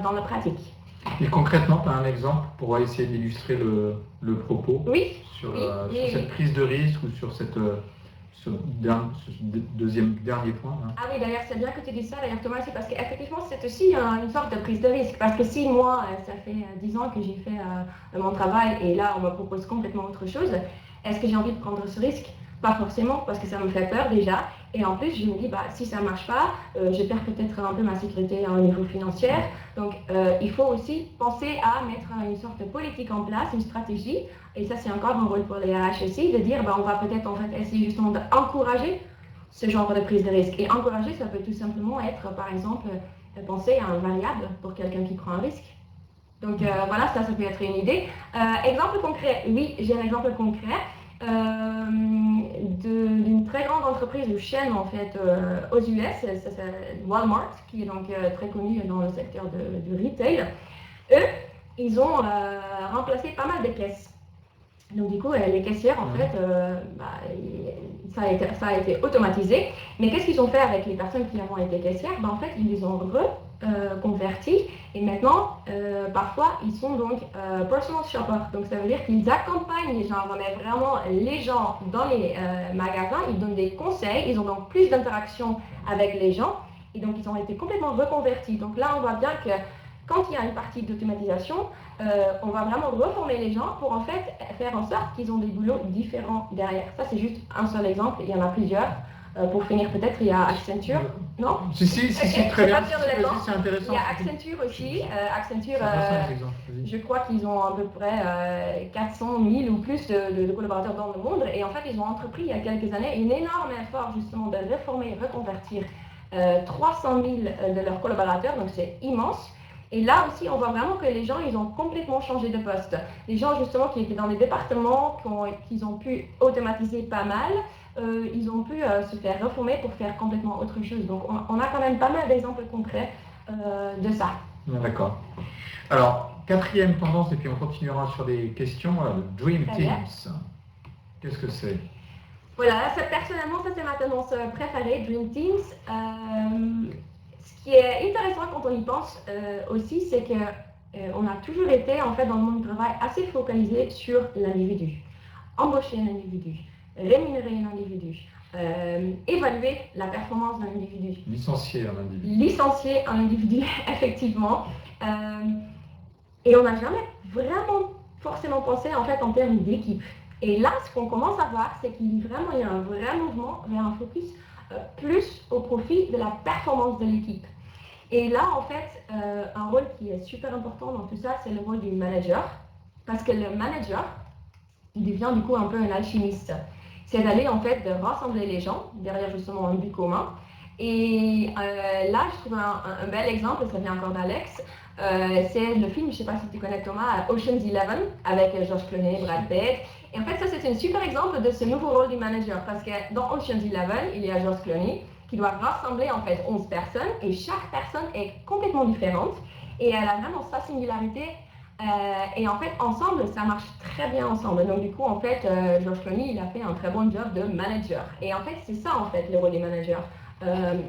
dans la pratique. Et concrètement, tu as un exemple pour essayer d'illustrer le propos oui, sur cette prise de risque ou sur ce dernier point. Hein. Ah oui, d'ailleurs, c'est bien que tu dis ça, d'ailleurs, Thomas, c'est parce qu'effectivement, c'est aussi une sorte de prise de risque. Parce que si moi, ça fait 10 ans que j'ai fait mon travail et là, on me propose complètement autre chose, est-ce que j'ai envie de prendre ce risque? Pas forcément, parce que ça me fait peur déjà. Et en plus, je me dis, si ça ne marche pas, je perds peut-être un peu ma sécurité au niveau financier. Donc, il faut aussi penser à mettre une sorte de politique en place, une stratégie. Et ça, c'est encore un rôle pour les RH aussi, de dire, on va peut-être en fait essayer justement d'encourager ce genre de prise de risque. Et encourager, ça peut tout simplement être, par exemple, penser à un variable pour quelqu'un qui prend un risque. Donc voilà, ça peut être une idée. Exemple concret, oui, j'ai un exemple concret d'une très grande entreprise ou chaîne en fait aux US, c'est Walmart, qui est donc très connu dans le secteur du retail. Eux, ils ont remplacé pas mal de caisses. Donc du coup, les caissières, en fait, ça a été automatisé. Mais qu'est-ce qu'ils ont fait avec les personnes qui ont été caissières? En fait, ils les ont reconvertis. Et maintenant, parfois, ils sont donc personal shoppers. Donc ça veut dire qu'ils accompagnent les gens, mais vraiment les gens dans les magasins. Ils donnent des conseils. Ils ont donc plus d'interaction avec les gens. Et donc, ils ont été complètement reconvertis. Donc là, on voit bien que quand il y a une partie d'automatisation, on va vraiment reformer les gens pour en fait faire en sorte qu'ils ont des boulots différents derrière. Ça, c'est juste un seul exemple, il y en a plusieurs. Pour finir, peut-être, il y a Accenture. Non? Si, très bien. C'est intéressant. Il y a Accenture aussi. Accenture, je crois qu'ils ont à peu près 400 000 ou plus de collaborateurs dans le monde. Et en fait, ils ont entrepris il y a quelques années un énorme effort justement de reformer et reconvertir 300 000 de leurs collaborateurs. Donc, c'est immense. Et là aussi, on voit vraiment que les gens, ils ont complètement changé de poste. Les gens, justement, qui étaient dans des départements, qu'ils ont pu automatiser pas mal, ils ont pu se faire reformer pour faire complètement autre chose. Donc, on a quand même pas mal d'exemples concrets de ça. D'accord. Alors, quatrième tendance, et puis on continuera sur des questions, Dream Teams. Qu'est-ce que c'est? Voilà, personnellement, ça c'est ma tendance préférée, Dream Teams. Ce qui est intéressant quand on y pense aussi, c'est qu'on a toujours été en fait dans le monde du travail assez focalisé sur l'individu. Embaucher un individu, rémunérer un individu, évaluer la performance d'un individu. Licencier un individu. Licencier un individu, effectivement. Et on n'a jamais vraiment forcément pensé en fait en termes d'équipe. Et là, ce qu'on commence à voir, c'est qu'il y a un vrai mouvement vers un focus plus au profit de la performance de l'équipe. Et là, en fait, un rôle qui est super important dans tout ça, c'est le rôle du manager. Parce que le manager, il devient du coup un peu un alchimiste. C'est d'aller en fait de rassembler les gens derrière justement un but commun. Et là, je trouve un bel exemple, ça vient encore d'Alex. C'est le film, je ne sais pas si tu connais Thomas, Ocean's 11, avec George Clooney, Brad Pitt. Et en fait, ça c'est un super exemple de ce nouveau rôle du manager. Parce que dans Ocean's 11, il y a George Clooney qui doit rassembler en fait 11 personnes et chaque personne est complètement différente et elle a vraiment sa singularité et en fait ensemble ça marche très bien ensemble. Donc du coup en fait George Clooney il a fait un très bon job de manager et en fait c'est ça en fait le rôle des managers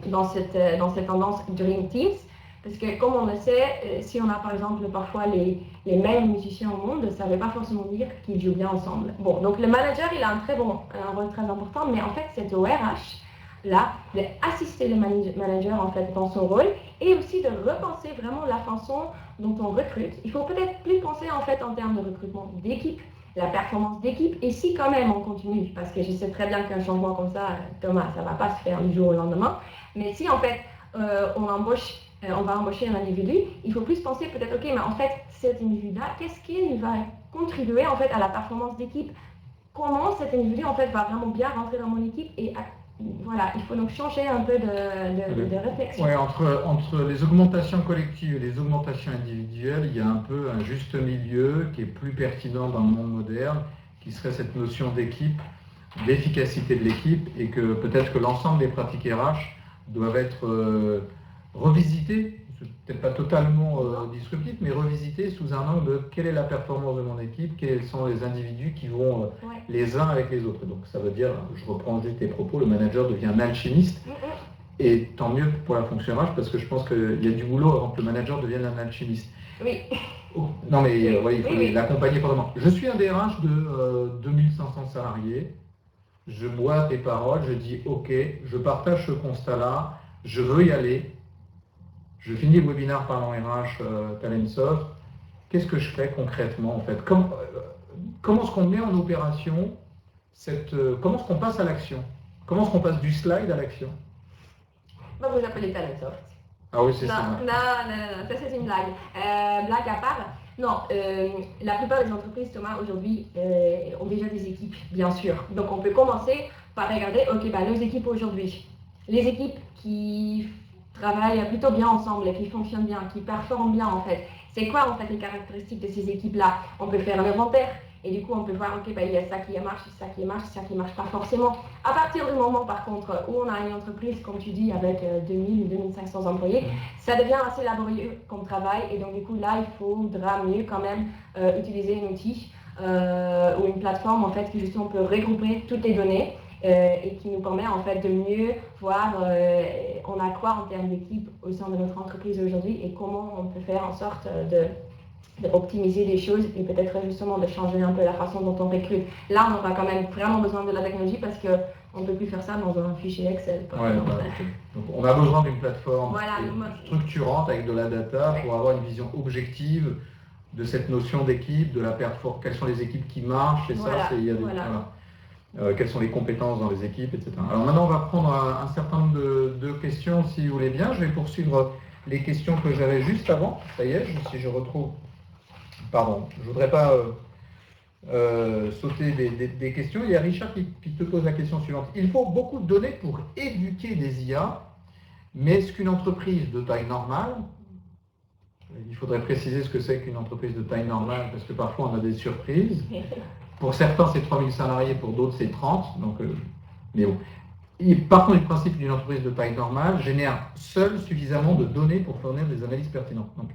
dans cette tendance Dream Teams parce que comme on le sait si on a par exemple parfois les meilleurs musiciens au monde ça ne veut pas forcément dire qu'ils jouent bien ensemble. Bon donc le manager il a un rôle très important mais en fait c'est au RH là, d'assister le manager en fait dans son rôle et aussi de repenser vraiment la façon dont on recrute. Il faut peut-être plus penser en fait en termes de recrutement d'équipe, la performance d'équipe et si quand même on continue, parce que je sais très bien qu'un changement comme ça, Thomas, ça ne va pas se faire du jour au lendemain, mais si en fait on va embaucher un individu, il faut plus penser peut-être, ok, mais en fait cet individu-là, qu'est-ce qu'il va contribuer en fait à la performance d'équipe? Comment cet individu en fait va vraiment bien rentrer dans mon équipe et voilà, il faut donc changer un peu de réflexion. Ouais, entre les augmentations collectives et les augmentations individuelles, il y a un peu un juste milieu qui est plus pertinent dans le monde moderne, qui serait cette notion d'équipe, d'efficacité de l'équipe, et que peut-être que l'ensemble des pratiques RH doivent être revisitées, peut-être pas totalement disruptives, mais revisitées sous un angle de quelle est la performance de mon équipe, quels sont les individus qui vont les uns avec les autres. Donc ça veut dire, je reprends juste tes propos, le manager devient un alchimiste, et tant mieux pour la fonction RH, parce que je pense qu'il y a du boulot avant que le manager devienne un alchimiste. Oui. Non mais il faut l'accompagner pendant. Je suis un DRH de 2500 salariés. je bois tes paroles, je dis ok, je partage ce constat-là, je veux y aller, je finis le webinaire Parlons RH Talentsoft, qu'est-ce que je fais concrètement en fait? Comment est-ce qu'on met en opération comment est-ce qu'on passe à l'action? Comment est-ce qu'on passe du slide à l'action? Bah, vous appelez Talentsoft. Ah oui, c'est ça. Non, ça c'est une blague. Blague à part. Non, la plupart des entreprises, Thomas, aujourd'hui, ont déjà des équipes, bien sûr. Donc on peut commencer par regarder, ok, bah, nos équipes aujourd'hui. Les équipes qui travaillent plutôt bien ensemble, qui fonctionnent bien, qui performent bien en fait. C'est quoi en fait les caractéristiques de ces équipes-là? On peut faire un inventaire. Et du coup, on peut voir, ok, bah, il y a ça qui marche, ça qui marche, ça qui ne marche pas forcément. À partir du moment, par contre, où on a une entreprise, comme tu dis, avec 2000 ou 2500 employés, ça devient assez laborieux comme travail. Et donc, du coup, là, il faudra mieux quand même utiliser un outil ou une plateforme, en fait, qui justement peut regrouper toutes les données et qui nous permet, en fait, de mieux voir on a quoi en termes d'équipe au sein de notre entreprise aujourd'hui et comment on peut faire en sorte d'optimiser les choses et peut-être justement de changer un peu la façon dont on recrute. Là, on aura quand même vraiment besoin de la technologie parce qu'on ne peut plus faire ça dans un fichier Excel. Donc, on a besoin d'une plateforme structurante avec de la data pour avoir une vision objective de cette notion d'équipe, de la performance, quelles sont les équipes qui marchent, et quelles sont les compétences dans les équipes, etc. Alors maintenant, on va prendre un certain nombre de questions, si vous voulez bien. Je vais poursuivre les questions que j'avais juste avant. Ça y est, si je retrouve... Pardon, je ne voudrais pas sauter des questions. Il y a Richard qui te pose la question suivante. Il faut beaucoup de données pour éduquer des IA, mais est-ce qu'une entreprise de taille normale, il faudrait préciser ce que c'est qu'une entreprise de taille normale, parce que parfois on a des surprises. Pour certains, c'est 3000 salariés, pour d'autres, c'est 30. Donc, mais bon. Par contre, le principe d'une entreprise de taille normale génère seule suffisamment de données pour fournir des analyses pertinentes. Donc,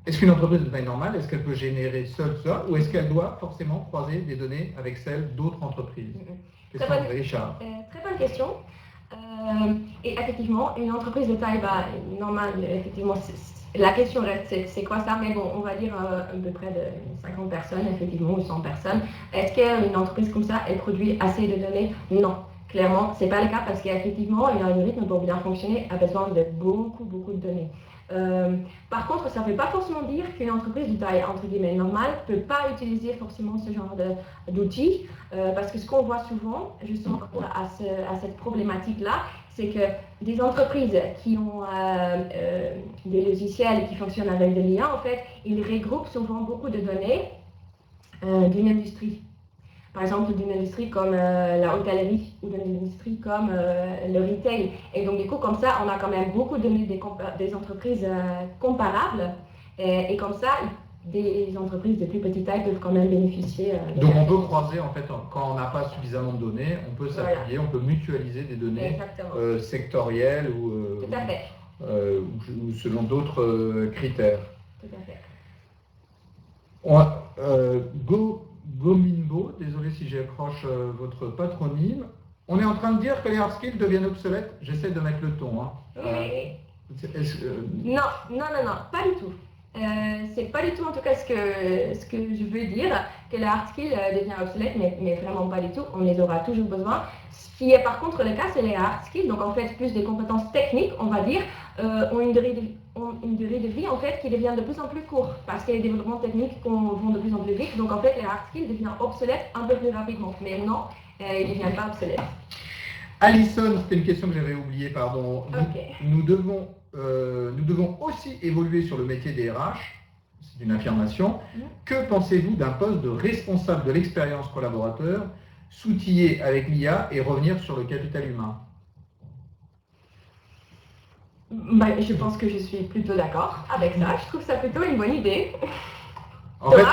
est-ce qu'une entreprise de taille normale, est-ce qu'elle peut générer seule ça, ou est-ce qu'elle doit forcément croiser des données avec celles d'autres entreprises? Richard. Très bonne question. Et effectivement, une entreprise de taille normale, effectivement, la question reste, c'est quoi ça? Mais bon, on va dire à peu près de 50 personnes, effectivement, ou 100 personnes. Est-ce qu'une entreprise comme ça, elle produit assez de données? Non. Clairement, ce n'est pas le cas parce qu'effectivement, un algorithme pour bien fonctionner a besoin de beaucoup de données. Par contre, ça ne veut pas forcément dire qu'une entreprise de taille entre guillemets normale ne peut pas utiliser forcément ce genre d'outils parce que ce qu'on voit souvent, justement à cette problématique-là, c'est que des entreprises qui ont des logiciels qui fonctionnent avec de l'IA, en fait, ils regroupent souvent beaucoup de données d'une industrie. Par exemple, d'une industrie comme la hôtellerie ou d'une industrie comme le retail. Et donc, du coup, comme ça, on a quand même beaucoup de données des entreprises comparables. Et comme ça, des entreprises de plus petite taille peuvent quand même bénéficier. Donc, on peut croiser, en fait, quand on n'a pas suffisamment de données, on peut s'appuyer, on peut mutualiser des données sectorielles ou selon d'autres critères. Tout à fait. Gominbo, désolé si j'accroche votre patronyme. On est en train de dire que les hard skills deviennent obsolètes. J'essaie de mettre le ton. Non, pas du tout. C'est pas du tout en tout cas ce que je veux dire, que les hard skills deviennent obsolètes, mais vraiment pas du tout. On les aura toujours besoin. Ce qui est par contre le cas, c'est les hard skills, donc en fait plus des compétences techniques, on va dire, ont une durée de vie en fait qui devient de plus en plus courte parce que les développements techniques vont de plus en plus vite. Donc en fait les hard skills deviennent obsolètes un peu plus rapidement. Mais non, ils ne deviennent pas obsolètes. Alison, c'était une question que j'avais oubliée, pardon. Okay. Nous devons aussi évoluer sur le métier des RH. C'est une affirmation. Que pensez-vous d'un poste de responsable de l'expérience collaborateur, s'outiller avec l'IA et revenir sur le capital humain? Je pense que je suis plutôt d'accord avec ça. Je trouve ça plutôt une bonne idée. En fait,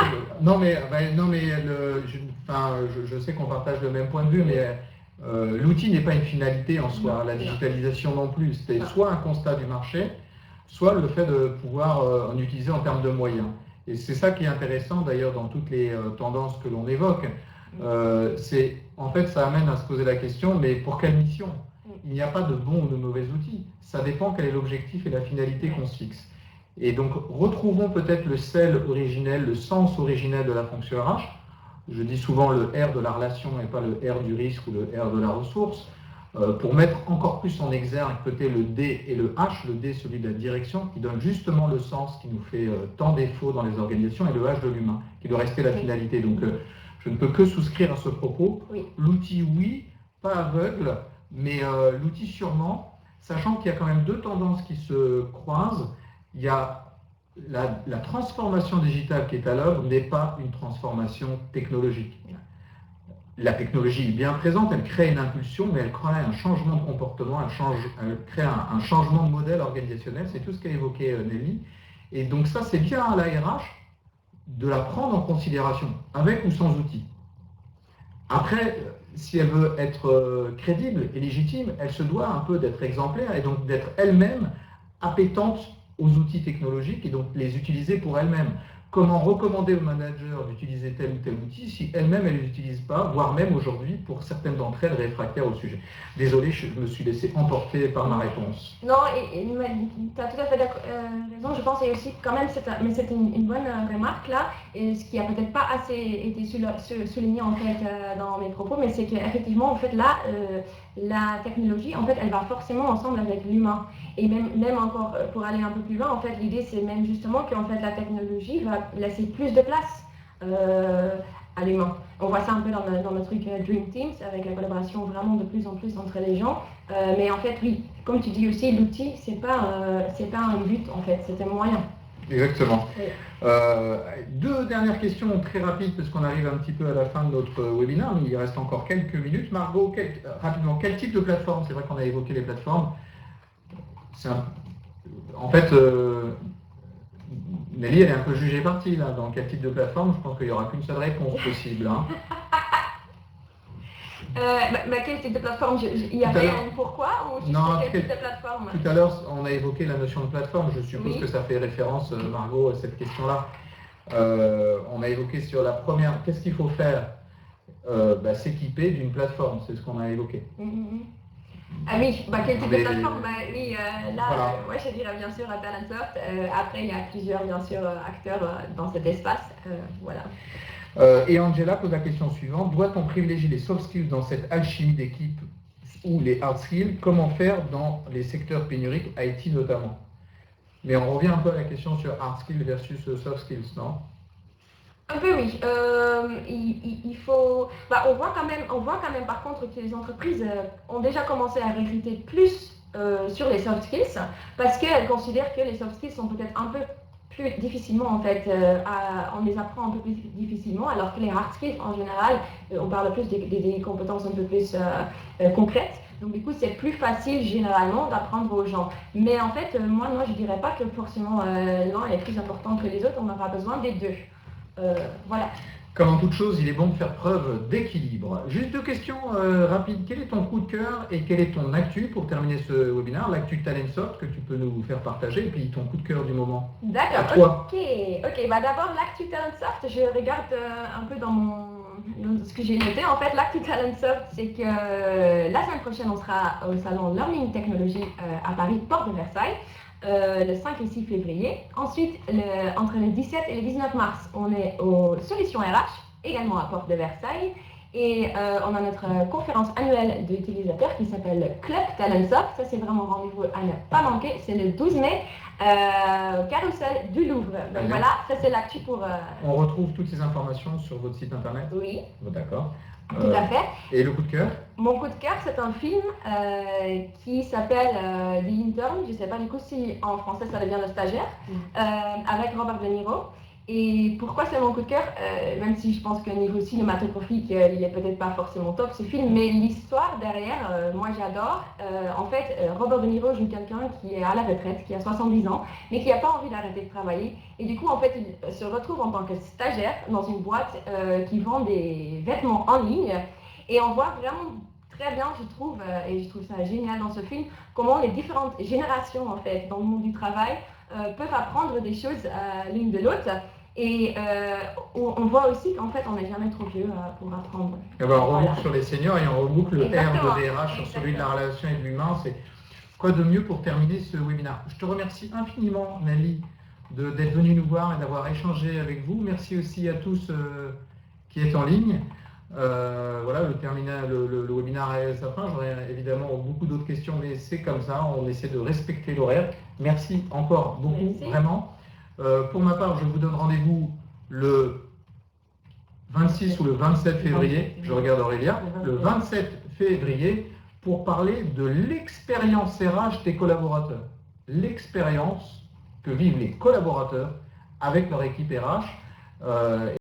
je sais qu'on partage le même point de vue, mais l'outil n'est pas une finalité en soi. La digitalisation non plus. C'est soit un constat du marché, soit le fait de pouvoir en utiliser en termes de moyens. Et c'est ça qui est intéressant d'ailleurs dans toutes les tendances que l'on évoque. En fait, ça amène à se poser la question, mais pour quelle mission? Il n'y a pas de bons ou de mauvais outils. Ça dépend quel est l'objectif et la finalité qu'on se fixe. Et donc, retrouvons peut-être le sel originel, le sens originel de la fonction RH je dis souvent le R de la relation et pas le R du risque ou le R de la ressource, pour mettre encore plus en exergue peut-être le D et le H, le D celui de la direction, qui donne justement le sens qui nous fait tant défaut dans les organisations, et le H de l'humain, qui doit rester la finalité. Donc je ne peux que souscrire à ce propos. Oui. L'outil, oui, pas aveugle, mais l'outil sûrement, sachant qu'il y a quand même deux tendances qui se croisent. Il y a la transformation digitale qui est à l'œuvre n'est pas une transformation technologique. La technologie est bien présente, elle crée une impulsion, mais elle crée un changement de comportement, elle crée un changement de modèle organisationnel, c'est tout ce qu'a évoqué Nelly. Et donc ça, c'est bien à la RH de la prendre en considération, avec ou sans outils. Après, si elle veut être crédible et légitime, elle se doit un peu d'être exemplaire et donc d'être elle-même appétente aux outils technologiques et donc les utiliser pour elle-même. Comment recommander au manager d'utiliser tel ou tel outil si elle-même elle ne l'utilise pas, voire même aujourd'hui pour certaines d'entre elles réfractaires au sujet. Désolé, je me suis laissé emporter par ma réponse. Non, tu as tout à fait raison, je pense, et aussi quand même, c'est une bonne remarque là, et ce qui a peut-être pas assez été souligné en fait dans mes propos, mais c'est qu'effectivement, en fait, là, la technologie, en fait, elle va forcément ensemble avec l'humain. Et même encore, pour aller un peu plus loin, en fait, l'idée, c'est même justement que en fait, la technologie va laisser plus de place à l'humain. On voit ça un peu dans le truc Dream Teams, avec la collaboration vraiment de plus en plus entre les gens. Mais en fait, oui, comme tu dis aussi, l'outil, c'est pas un but, en fait, c'est un moyen. Exactement. Oui. Deux dernières questions très rapides, parce qu'on arrive un petit peu à la fin de notre webinaire, mais il reste encore quelques minutes. Margot, rapidement, quel type de plateforme? C'est vrai qu'on a évoqué les plateformes. En fait, Nelly, elle est un peu jugée partie là, dans quel type de plateforme. Je pense qu'il n'y aura qu'une seule réponse possible. Hein. Quel type de plateforme? Il y avait un pourquoi ou juste quel type de plateforme? Tout à l'heure, on a évoqué la notion de plateforme. Je suppose que ça fait référence, Margot, à cette question-là. On a évoqué sur la première, qu'est-ce qu'il faut faire? S'équiper d'une plateforme, c'est ce qu'on a évoqué. Ah oui, quel type de plateforme? Oui, là, voilà. Moi je dirais bien sûr Talentsoft. Après, il y a plusieurs, bien sûr, acteurs dans cet espace. Voilà. Et Angela pose la question suivante. Doit-on privilégier les soft skills dans cette alchimie d'équipe ou les hard skills? Comment faire dans les secteurs pénuriques, IT notamment? Mais on revient un peu à la question sur hard skills versus soft skills, non? Un peu oui. Il faut. On voit quand même par contre que les entreprises ont déjà commencé à recruter plus sur les soft skills parce qu'elles considèrent que les soft skills sont peut-être un peu plus difficilement en fait, on les apprend un peu plus difficilement, alors que les hard skills en général, on parle plus des compétences un peu plus concrètes. Donc du coup, c'est plus facile généralement d'apprendre aux gens. Mais en fait, moi, je dirais pas que forcément l'un est plus important que les autres. On aura besoin des deux. Voilà. Comme en toute chose, il est bon de faire preuve d'équilibre. Juste deux questions rapides. Quel est ton coup de cœur et quel est ton actu pour terminer ce webinaire? L'actu Talentsoft que tu peux nous faire partager et puis ton coup de cœur du moment. D'accord. Ok. D'abord, l'actu Talentsoft, je regarde un peu dans ce que j'ai noté. En fait, l'actu Talentsoft, c'est que la semaine prochaine, on sera au salon Learning Technology à Paris, porte de Versailles. Le 5 et 6 février. Ensuite, entre le 17 et le 19 mars, on est aux Solutions RH, également à Porte de Versailles. Et on a notre conférence annuelle d'utilisateurs qui s'appelle Club Talentsoft. Ça, c'est vraiment rendez-vous à ne pas manquer. C'est le 12 mai, Carrousel du Louvre. Donc voilà, ça c'est l'actu pour... On retrouve toutes ces informations sur votre site internet? Oui. D'accord. Tout à fait. Et le coup de cœur? Mon coup de cœur, c'est un film qui s'appelle The Intern. Je ne sais pas du coup si en français ça devient le stagiaire, avec Robert De Niro. Et pourquoi c'est mon coup de cœur? Même si je pense qu'au niveau cinématographique, il n'est peut-être pas forcément top ce film, mais l'histoire derrière, moi j'adore. En fait, Robert De Niro joue quelqu'un qui est à la retraite, qui a 70 ans, mais qui n'a pas envie d'arrêter de travailler. Et du coup, en fait, il se retrouve en tant que stagiaire dans une boîte qui vend des vêtements en ligne. Et on voit vraiment très bien, je trouve, et je trouve ça génial dans ce film, comment les différentes générations, en fait, dans le monde du travail, peuvent apprendre des choses l'une de l'autre. Et on voit aussi qu'en fait, on n'est jamais trop vieux pour apprendre. Et ben, on reboucle sur les seniors et on reboucle le R de DRH sur celui de la relation et de l'humain. C'est quoi de mieux pour terminer ce webinaire? Je te remercie infiniment, Nelly, d'être venue nous voir et d'avoir échangé avec vous. Merci aussi à tous qui est en ligne. Voilà, le webinaire est à sa fin. J'aurais évidemment beaucoup d'autres questions, mais c'est comme ça, on essaie de respecter l'horaire. Merci encore beaucoup, vraiment. Pour ma part, je vous donne rendez-vous le 26 ou le 27 février, je regarde Aurélia, le 27 février, pour parler de l'expérience RH des collaborateurs. L'expérience que vivent les collaborateurs avec leur équipe RH.